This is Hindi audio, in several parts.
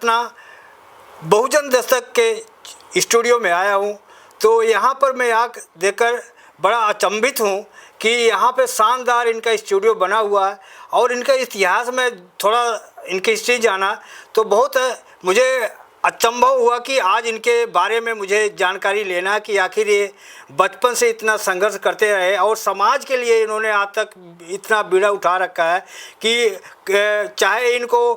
पटना बहुजन दस्तक के स्टूडियो में आया हूँ। तो यहाँ पर मैं आकर देखकर बड़ा अचंभित हूँ कि यहाँ पे शानदार इनका स्टूडियो बना हुआ है और इनका इतिहास में थोड़ा इनकी हिस्ट्री जाना तो बहुत मुझे अचंभव हुआ कि आज इनके बारे में मुझे जानकारी लेना कि आखिर ये बचपन से इतना संघर्ष करते रहे और समाज के लिए इन्होंने आज तक इतना बीड़ा उठा रखा है कि चाहे इनको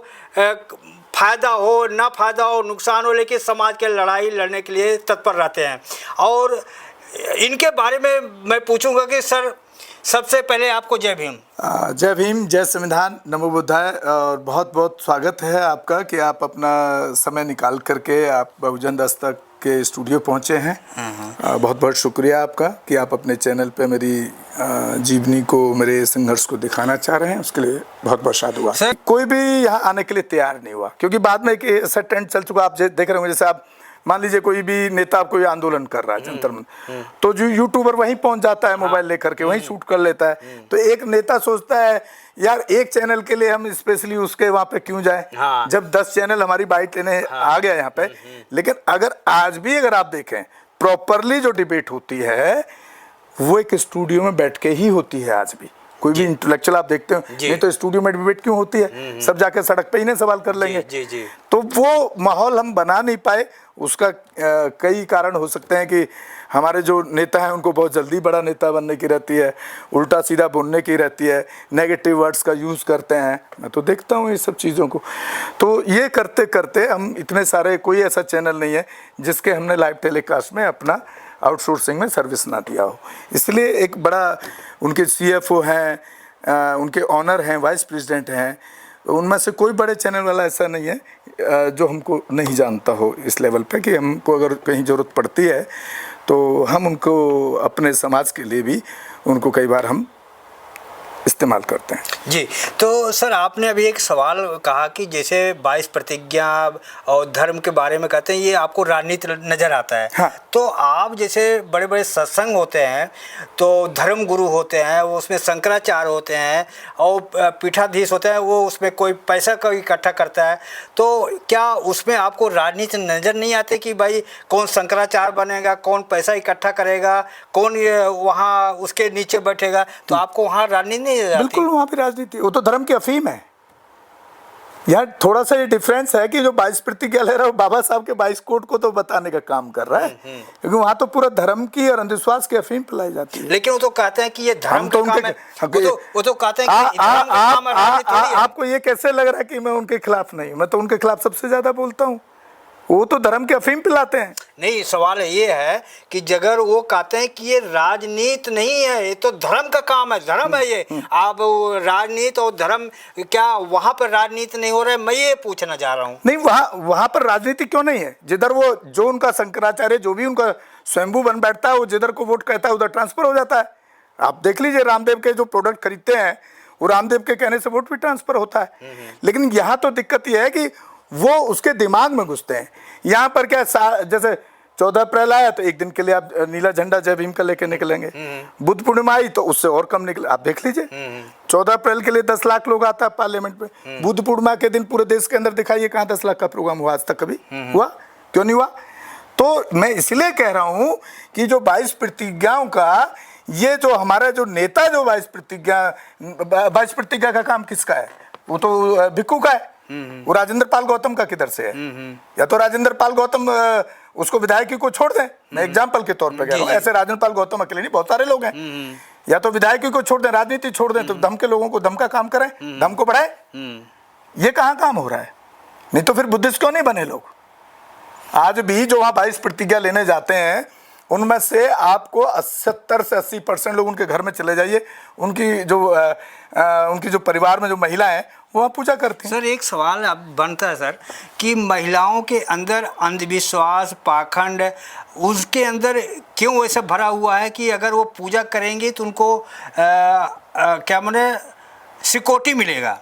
फ़ायदा हो ना फ़ायदा हो नुकसान हो, लेकिन समाज के लड़ाई लड़ने के लिए तत्पर रहते हैं। और इनके बारे में मैं पूछूंगा कि सर, सबसे पहले आपको जय भीम। जय भीम, जय संविधान, नमो बुद्धाय। और बहुत बहुत स्वागत है आपका कि आप अपना समय निकाल करके आप बहुजन दस्तक के स्टूडियो पहुंचे हैं। बहुत बहुत शुक्रिया आपका कि आप अपने चैनल पे मेरी जीवनी को, मेरे संघर्ष को दिखाना चाह रहे हैं, उसके लिए बहुत बहुत साधुवाद। कोई भी यहाँ आने के लिए तैयार नहीं हुआ क्योंकि बाद में एक ऐसा ट्रेंड चल चुका, आप देख रहे होंगे, जैसे आप मान लीजिए कोई भी नेता कोई आंदोलन कर रहा है जंतर मंतर, तो जो यूट्यूबर वहीं पहुंच जाता है मोबाइल लेकर के, वहीं शूट कर लेता है। तो एक नेता सोचता है यार एक चैनल के लिए हम स्पेशली उसके वहां पे क्यों जाएं, जब 10 चैनल हमारी बाइट लेने आ गया यहाँ पे। लेकिन अगर आज भी अगर आप देखें प्रॉपरली जो डिबेट होती है वो एक स्टूडियो में बैठ के ही होती है। आज भी कोई भी इंटेलेक्चुअल आप देखते हो, नहीं तो स्टूडियो में डिबेट क्यों होती है, सब जाके सड़क पे ही नहीं सवाल कर लेंगे। तो वो माहौल हम बना नहीं पाए, उसका कई कारण हो सकते हैं कि हमारे जो नेता हैं उनको बहुत जल्दी बड़ा नेता बनने की रहती है, उल्टा सीधा बोलने की रहती है, नेगेटिव वर्ड्स का यूज़ करते हैं। मैं तो देखता हूँ ये सब चीज़ों को। तो ये करते करते हम इतने सारे, कोई ऐसा चैनल नहीं है जिसके हमने लाइव टेलीकास्ट में अपना आउटसोर्सिंग में सर्विस ना दिया हो। इसलिए एक बड़ा उनके CFO हैं, उनके ऑनर हैं, वाइस प्रेसिडेंट हैं, उनमें से कोई बड़े चैनल वाला ऐसा नहीं है जो हमको नहीं जानता हो इस लेवल पे कि हमको अगर कहीं ज़रूरत पड़ती है तो हम उनको अपने समाज के लिए भी उनको कई बार हम इस्तेमाल करते हैं। जी, तो सर आपने अभी एक सवाल कहा कि जैसे 22 प्रतिज्ञा और धर्म के बारे में कहते हैं, ये आपको राजनीति नज़र आता है। हाँ। तो आप जैसे बड़े बड़े सत्संग होते हैं तो धर्म गुरु होते हैं, वो उसमें शंकराचार्य होते हैं और पीठाधीश होते हैं, वो उसमें कोई पैसा का इकट्ठा करता है। तो क्या उसमें आपको राजनीति नज़र नहीं आती कि भाई कौन शंकराचार्य बनेगा, कौन पैसा इकट्ठा करेगा, कौन वहाँ उसके नीचे बैठेगा? तो आपको वहाँ राजनीति बिल्कुल वहाँ पे राजनीति, वो तो धर्म की अफीम है। यार थोड़ा सा ये डिफरेंस है कि जो 22 प्रतिज्ञा ले रहा है बाबा साहब के 22 कोड को तो बताने का काम कर रहा है, क्योंकि वहाँ तो पूरा धर्म की और अंधविश्वास की अफीम पिलाई जाती है। लेकिन वो तो कहते हैं कि ये धर्म तो का काम है। वो तो कहते हैं कि धर्म का काम है। आपको ये कैसे लग रहा है कि मैं उनके खिलाफ नहीं हूँ? मैं तो उनके खिलाफ सबसे ज्यादा बोलता हूँ। वो तो धर्म के अफीम पिलाते हैं। नहीं, सवाल ये है कि अगर वो कहते हैं कि ये राजनीति नहीं है, ये तो धर्म का काम है, धर्म है ये, आप राजनीति और धर्म, क्या वहाँ पर राजनीति नहीं हो रहा है? मैं ये पूछना चाह रहा हूँ। नहीं, वहाँ पर राजनीति क्यों नहीं है? जिधर वो जो उनका शंकराचार्य जो भी उनका स्वयंभू बन बैठता है, वो जिधर को वोट कहता है उधर ट्रांसफर हो जाता है। आप देख लीजिए रामदेव के जो प्रोडक्ट खरीदते हैं वो रामदेव के कहने से वोट भी ट्रांसफर होता है। लेकिन यहाँ तो दिक्कत यह है कि वो उसके दिमाग में घुसते हैं। यहाँ पर क्या, जैसे 14 अप्रैल आया तो एक दिन के लिए आप नीला झंडा जय भीम का लेके निकलेंगे, बुद्ध पूर्णिमा आई तो उससे और कम निकले। आप देख लीजिए 14 अप्रैल के लिए 10 लाख लोग आता है पार्लियामेंट में, बुद्ध पूर्णिमा के दिन पूरे देश के अंदर दिखाइए कहाँ 10 लाख का प्रोग्राम हुआ? आज तक कभी हुआ? क्यों नहीं हुआ? तो मैं इसलिए कह रहा हूँ कि जो 22 प्रतिज्ञाओं का, ये जो हमारा जो नेता जो 22 प्रतिज्ञा का काम किसका है? वो तो भिक्खू का है। वो राजेंद्र पाल गौतम का किधर से है? या तो राजेंद्र पाल गौतम उसको विधायकी को छोड़ दें, मैं एग्जाम्पल के तौर पे कह रहा हूँ, ऐसे राजेंद्र पाल गौतम अकेले नहीं, बहुत सारे लोग हैं। या तो विधायकी को छोड़ दें, राजनीति छोड़ दें, तो धम के लोगों को धम का काम करें, धम को बढ़ाए। ये कहाँ काम हो रहा है? नहीं तो फिर बुद्धिस्ट क्यों नहीं बने लोग? आज भी जो वहाँ 22 प्रतिज्ञा लेने जाते हैं उनमें से आपको 70 से 80% लोग उनके घर में चले जाइए, उनकी जो परिवार में जो महिला है वो पूजा करती हैं। सर एक सवाल अब बनता है सर कि महिलाओं के अंदर अंधविश्वास, पाखंड, उसके अंदर क्यों वैसा भरा हुआ है कि अगर वो पूजा करेंगे तो उनको क्या माने सिक्योरिटी मिलेगा?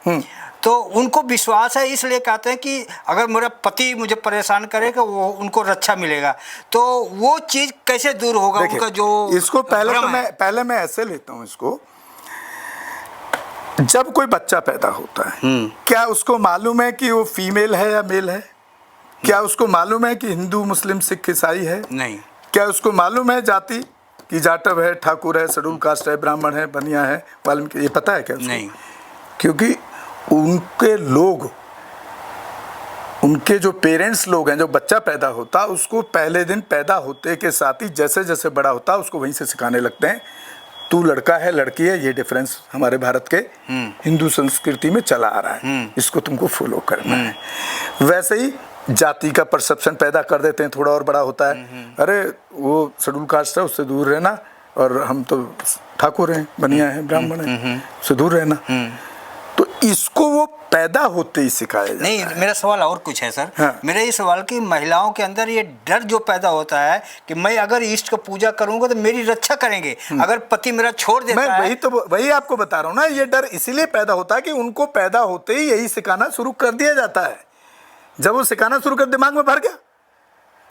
तो उनको विश्वास है, इसलिए कहते हैं कि अगर मेरा पति मुझे परेशान करेगा वो उनको रक्षा मिलेगा। तो वो चीज़ कैसे दूर होगा उनका जो इसको पहले मैं ऐसे लेता हूँ इसको, जब कोई बच्चा पैदा होता है क्या उसको मालूम है कि वो फीमेल है या मेल है? क्या उसको मालूम है कि हिंदू मुस्लिम सिख ईसाई है? नहीं। क्या उसको मालूम है जाति कि जाटव है, ठाकुर है, शेड्यूल कास्ट है, ब्राह्मण है, बनिया है, वाल्मीकि, ये पता है क्या उसको? नहीं। क्योंकि उनके लोग, उनके जो पेरेंट्स लोग हैं, जो बच्चा पैदा होता उसको पहले दिन पैदा होते के साथ ही जैसे जैसे बड़ा होता उसको वहीं से सिखाने लगते हैं, तू लड़का है लड़की है, ये डिफरेंस हमारे भारत के हिंदू संस्कृति में चला आ रहा है, इसको तुमको फॉलो करना है। वैसे ही जाति का परसेप्शन पैदा कर देते हैं, थोड़ा और बड़ा होता है, अरे वो शेड्यूल कास्ट है उससे दूर रहना, और हम तो ठाकुर हैं, बनिया हैं, ब्राह्मण हैं, उससे दूर रहना। तो इसको वो पैदा होते ही सिखाया जाता है। नहीं, मेरा सवाल और कुछ है सर। हाँ। मेरा ये सवाल कि महिलाओं के अंदर ये डर जो पैदा होता है कि मैं अगर इष्ट को पूजा करूंगा तो मेरी रक्षा करेंगे, अगर पति मेरा छोड़ देता है। वही आपको बता रहा हूँ ना, ये डर इसीलिए पैदा होता है कि उनको पैदा होते ही यही सिखाना शुरू कर दिया जाता है। जब वो सिखाना शुरू कर, दिमाग में भर गया।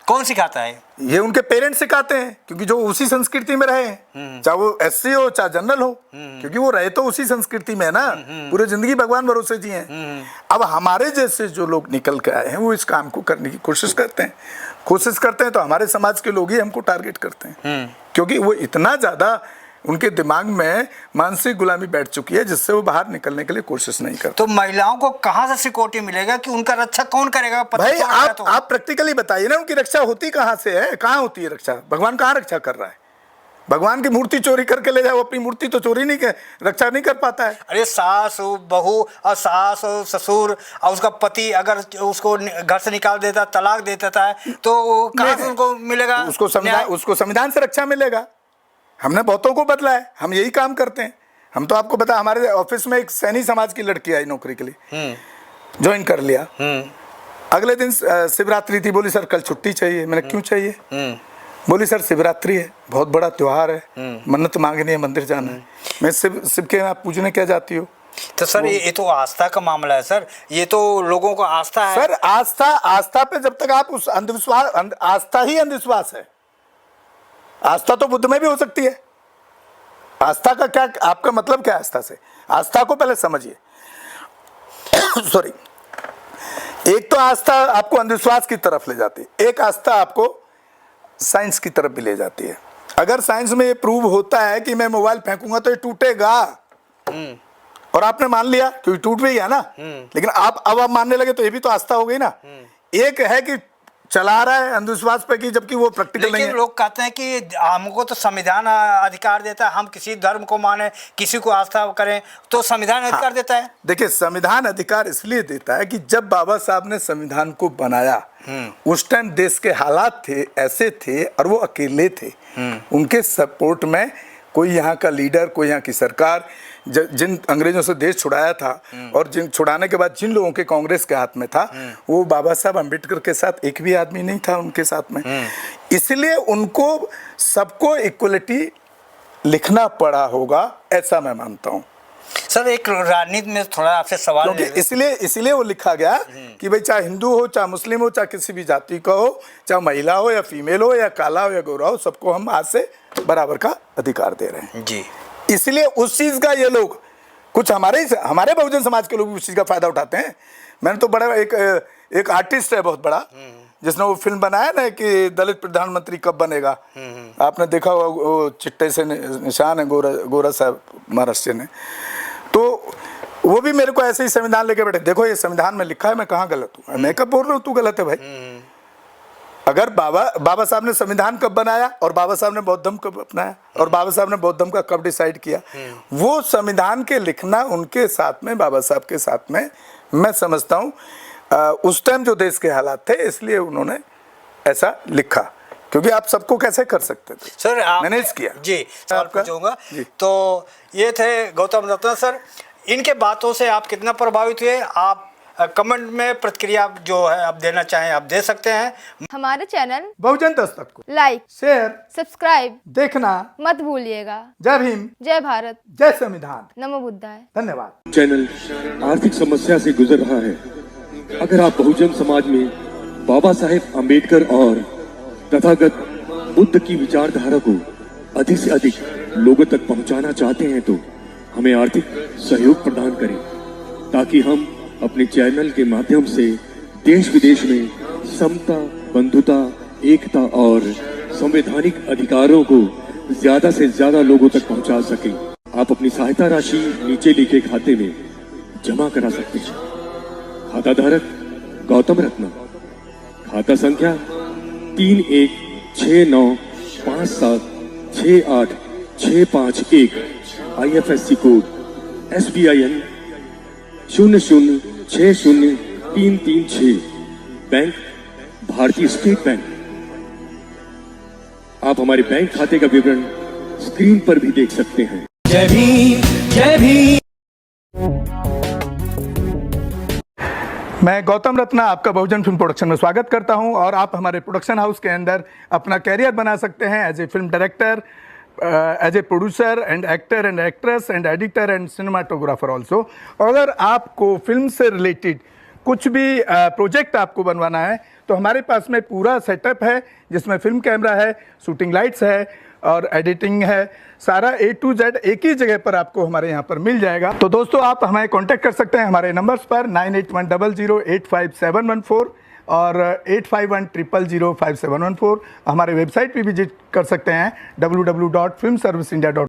कौन सिखाता है? ये उनके पेरेंट्स सिखाते हैं, क्योंकि जो उसी संस्कृति में रहे, चाहे वो एससी हो चाहे जनरल हो, क्योंकि वो रहे तो उसी संस्कृति में है ना, पूरी जिंदगी भगवान भरोसे जिए हैं। अब हमारे जैसे जो लोग निकल के आए हैं वो इस काम को करने की कोशिश करते हैं, तो हमारे समाज के लोग ही हमको टारगेट करते हैं, क्योंकि वो इतना ज्यादा उनके दिमाग में मानसिक गुलामी बैठ चुकी है जिससे वो बाहर निकलने के लिए कोशिश नहीं करते। तो महिलाओं को कहाँ से सिक्योरिटी मिलेगा कि उनका रक्षा कौन करेगा? भाई आप प्रैक्टिकली बताइए ना, उनकी रक्षा होती कहाँ से है? कहाँ होती है रक्षा? भगवान कहाँ रक्षा कर रहा है? भगवान की मूर्ति चोरी करके ले जाओ, अपनी मूर्ति तो चोरी नहीं कर, रक्षा नहीं कर पाता है। अरे सास बहू और सास और ससुर और उसका पति अगर उसको घर से निकाल देता, तलाक दे देता है, तो कहाँ से उनको मिलेगा? उसको संविधान से रक्षा मिलेगा। हमने बहुतों को बदला है, हम यही काम करते हैं। हम तो आपको बता, हमारे ऑफिस में एक सैनी समाज की लड़की आई नौकरी के लिए, ज्वाइन कर लिया। अगले दिन शिवरात्रि थी, बोली सर कल छुट्टी चाहिए। मैंने क्यों चाहिए? बोली सर शिवरात्रि है, बहुत बड़ा त्योहार है, मन्नत मांगनी है, मंदिर जाना है। मैं शिव के आप पूजने क्या जाती हो? तो सर ये तो आस्था का मामला है सर, ये तो लोगों को आस्था है सर। आस्था पे जब तक आप उस अंधविश्वास, आस्था ही अंधविश्वास है। आस्था तो बुद्ध में भी हो सकती है। आस्था का क्या, आपका मतलब क्या है आस्था से? आस्था को पहले समझिए। सॉरी, एक तो आस्था आपको अंधविश्वास की तरफ ले जाती है, एक आस्था आपको साइंस की तरफ भी ले जाती है। अगर साइंस में ये प्रूव होता है कि मैं मोबाइल फेंकूंगा तो ये टूटेगा, और आपने मान लिया क्योंकि टूट भी गया ना, लेकिन अब आप मानने लगे तो ये भी तो आस्था हो गई ना। एक है कि चला रहा है अंधविश्वास पे कि जबकि वो प्रैक्टिकल नहीं है। लोग कहते हैं कि हमको तो संविधान अधिकार देता है, हम किसी धर्म को माने, किसी को आस्था करें, तो संविधान अधिकार देता है। देखिए, संविधान अधिकार इसलिए देता है कि जब बाबा साहब ने संविधान को बनाया उस टाइम देश के हालात थे ऐसे थे, और वो अकेले थे। उनके सपोर्ट में कोई यहाँ का लीडर, कोई यहाँ की सरकार, जिन अंग्रेजों से देश छुड़ाया था और जिन छुड़ाने के बाद जिन लोगों के कांग्रेस के हाथ में था, वो बाबा साहब अम्बेडकर के साथ एक भी आदमी नहीं था उनके साथ में। इसलिए उनको सबको इक्वलिटी लिखना पड़ा होगा, ऐसा मैं मानता हूँ। सर एक राजनीति में थोड़ा आपसे सवाल, इसलिए वो लिखा गया कि भाई चाहे हिंदू हो, चाहे मुस्लिम हो, चाहे किसी भी जाति का हो, चाहे महिला हो या फीमेल हो या काला हो या गोरा हो, सबको हम आज से बराबर का अधिकार दे रहे हैं जी। इसलिए उस चीज का ये लोग, कुछ हमारे बहुजन समाज के लोग उस चीज का फायदा उठाते हैं। मैंने तो बड़ा एक आर्टिस्ट है बहुत बड़ा, जिसने वो फिल्म बनाया ना कि दलित प्रधानमंत्री कब बनेगा, आपने देखा वो चिट्टे से निशान है, गोरा साहब महाराष्ट्र ने, तो वो भी मेरे को ऐसे ही संविधान लेके बैठे, देखो ये संविधान में लिखा है, मैं कहाँ गलत हूँ? मैं कब बोल रहा हूँ तू गलत है भाई? अगर बाबा साहब ने संविधान कब बनाया और बाबा साहब ने बौद्ध धर्म कब अपनाया और बाबा साहब ने बौद्ध धर्म का कब डिसाइड किया, वो संविधान के लिखना उनके साथ में, बाबा साहब के साथ में, मैं समझता हूँ उस टाइम जो देश के हालात थे इसलिए उन्होंने ऐसा लिखा, क्योंकि आप सबको कैसे कर सकते थे सर? मैनेज किया जी। सर पूछूंगा, तो ये थे गौतम रत्न सर, इनके बातों से आप कितना प्रभावित हुए? आप कमेंट में प्रतिक्रिया जो है आप देना चाहें आप दे सकते हैं। हमारे चैनल बहुजन दस्तक को लाइक, शेयर, सब्सक्राइब देखना मत भूलिएगा। जय भीम, जय भारत, जय संविधान, नमो बुद्धाय। धन्यवाद। चैनल आर्थिक समस्या से गुजर रहा है। अगर आप बहुजन समाज में बाबा साहेब अम्बेडकर और तथागत बुद्ध की विचारधारा को अधिक से अधिक लोगों तक पहुंचाना चाहते हैं तो हमें आर्थिक सहयोग प्रदान करें, ताकि हम अपने चैनल के माध्यम से देश विदेश में समता, बंधुता, एकता और संवैधानिक अधिकारों को ज्यादा से ज्यादा लोगों तक पहुंचा सके। आप अपनी सहायता राशि नीचे लिखे खाते में जमा करा सकते हैं। खाता धारक गौतम रत्ना, खाता संख्या 3169576865 IFSC कोड SBIN 0060336, बैंक भारतीय स्टेट बैंक। आप हमारे बैंक खाते का विवरण स्क्रीन पर भी देख सकते हैं। जय भीम, जय भीम। मैं गौतम रत्ना आपका बहुजन फिल्म प्रोडक्शन में स्वागत करता हूं और आप हमारे प्रोडक्शन हाउस के अंदर अपना कैरियर बना सकते हैं as a film director, as a producer and actor and actress and editor and cinematographer also. अगर आपको फिल्म से रिलेटेड कुछ भी प्रोजेक्ट आपको बनवाना है तो हमारे पास में पूरा सेटअप है, जिसमें फिल्म कैमरा है, शूटिंग लाइट्स है और एडिटिंग है। सारा A to Z एक ही जगह पर आपको हमारे यहाँ पर मिल जाएगा। तो दोस्तों, आप हमें कांटेक्ट कर सकते हैं हमारे नंबर्स पर 9810085714 और 8510005714। हमारे वेबसाइट पे विजिट कर सकते हैं www.filmserviceindia.com।